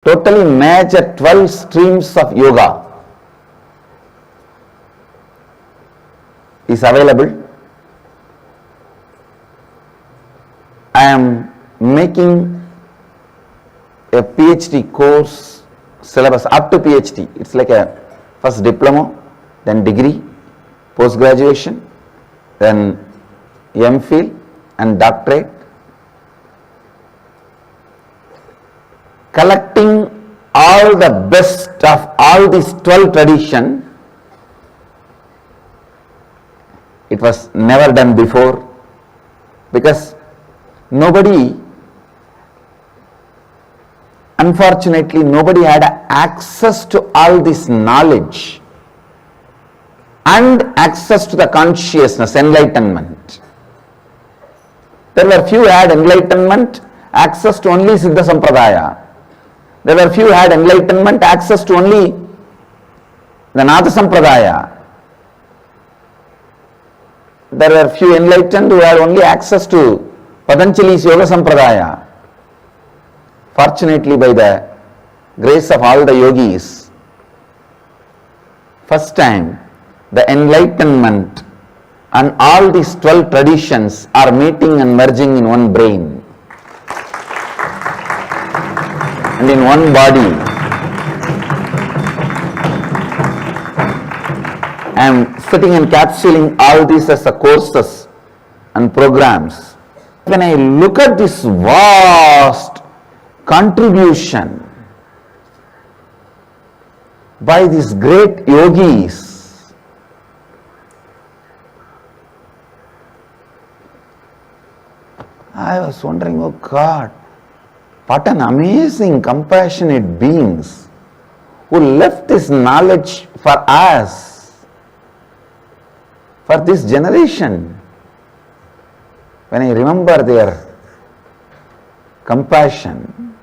totally major 12 streams of yoga is available. I am making a PhD course syllabus up to PhD. It's like a first diploma, then degree, post graduation, then MPhil and doctorate. Collecting all the best of all these 12 traditions. It was never done before because unfortunately nobody had access to all this knowledge and access to the consciousness, enlightenment. There were few who had enlightenment, access to only Siddha Sampradaya. There were few who had enlightenment, access to only the Nada Sampradaya. There were few enlightened who had only access to Patanjali's Yoga Sampradaya. Fortunately, by the grace of all the yogis, first time the enlightenment and all these 12 traditions are meeting and merging in one brain and in one body. I am sitting and capsuling all these as the courses and programs. When I look at this vast contribution by these great yogis, I was wondering, oh God, what an amazing, compassionate beings who left this knowledge for us, for this generation. When I remember their compassion,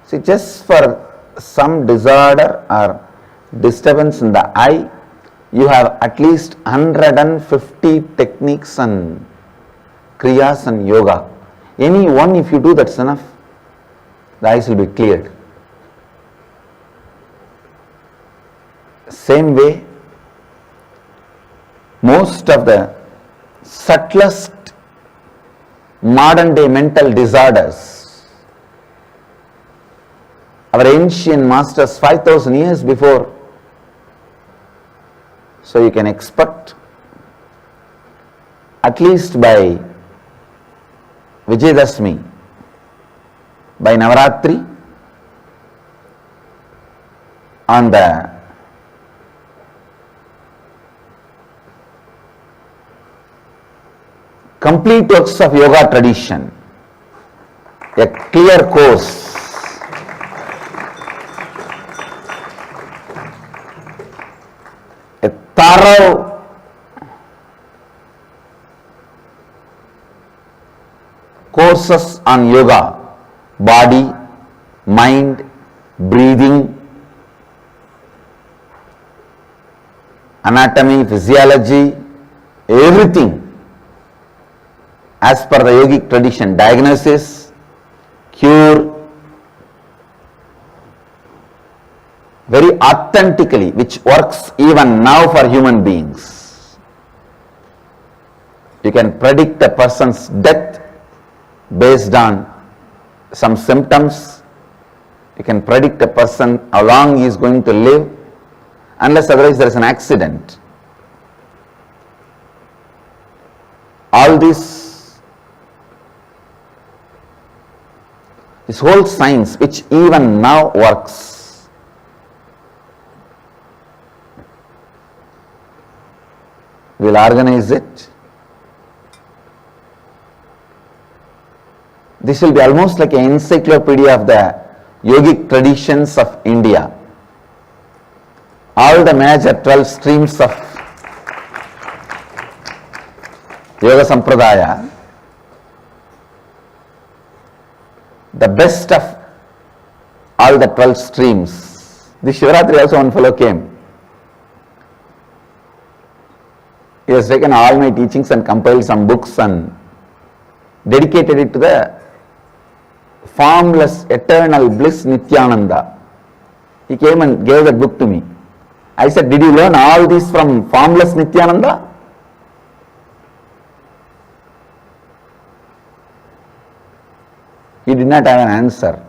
see, just for some disorder or disturbance in the eye, you have at least 150 techniques and kriyas and yoga. Any one, if you do, that's enough. The eyes will be cleared. Same way, most of the subtlest modern day mental disorders, our ancient masters 5,000 years before, so you can expect at least by Vijayadashmi, by Navaratri, on the complete works of yoga tradition, a clear course, a thorough courses on yoga, body, mind, breathing, anatomy, physiology, everything as per the yogic tradition, diagnosis, cure, very authentically, which works even now for human beings. You can predict a person's death based on some symptoms. You can predict a person how long he is going to live, unless otherwise there is an accident. All this whole science, which even now works, we'll organize it. This will be almost like an encyclopedia of the yogic traditions of India. All the major 12 streams of Yoga Sampradaya, the best of all the 12 streams. This Shivaratri also one fellow came. He has taken all my teachings and compiled some books and dedicated it to the formless, eternal bliss, Nityananda. He came and gave that book to me. I said, did you learn all this from formless Nityananda? He did not have an answer.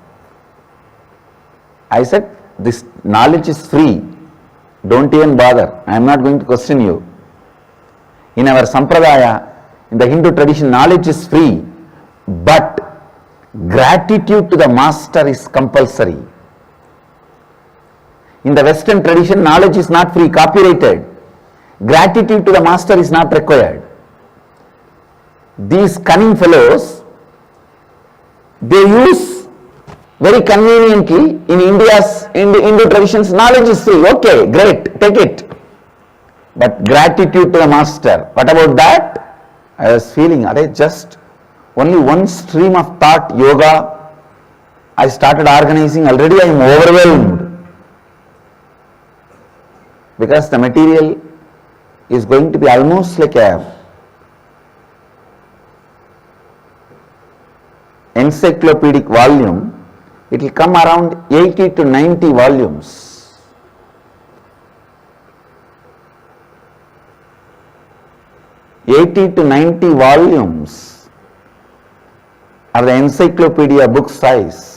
I said, this knowledge is free. Don't even bother. I am not going to question you. In our Sampradaya, in the Hindu tradition, knowledge is free, but gratitude to the master is compulsory. In the Western tradition, knowledge is not free, copyrighted. Gratitude to the master is not required. These cunning fellows, they use very conveniently in Hindu traditions, knowledge is free. Okay, great, take it. But gratitude to the master, what about that? I was feeling, just only one stream of thought, yoga, I started organizing, already I am overwhelmed. Because the material is going to be almost like a encyclopedic volume. It will come around 80 to 90 volumes. $80 to $90 volumes are the encyclopedia book size.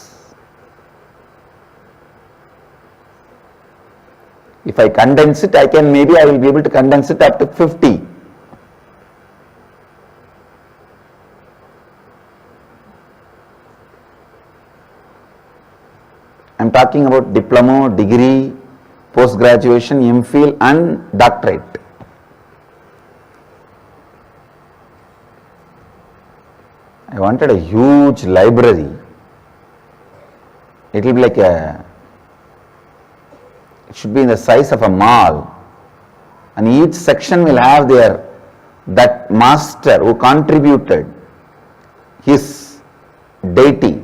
If I condense it, I will be able to condense it up to 50. I am talking about diploma, degree, post-graduation, MPhil and doctorate. I wanted a huge library. It will be like it should be in the size of a mall, and each section will have that master who contributed his deity,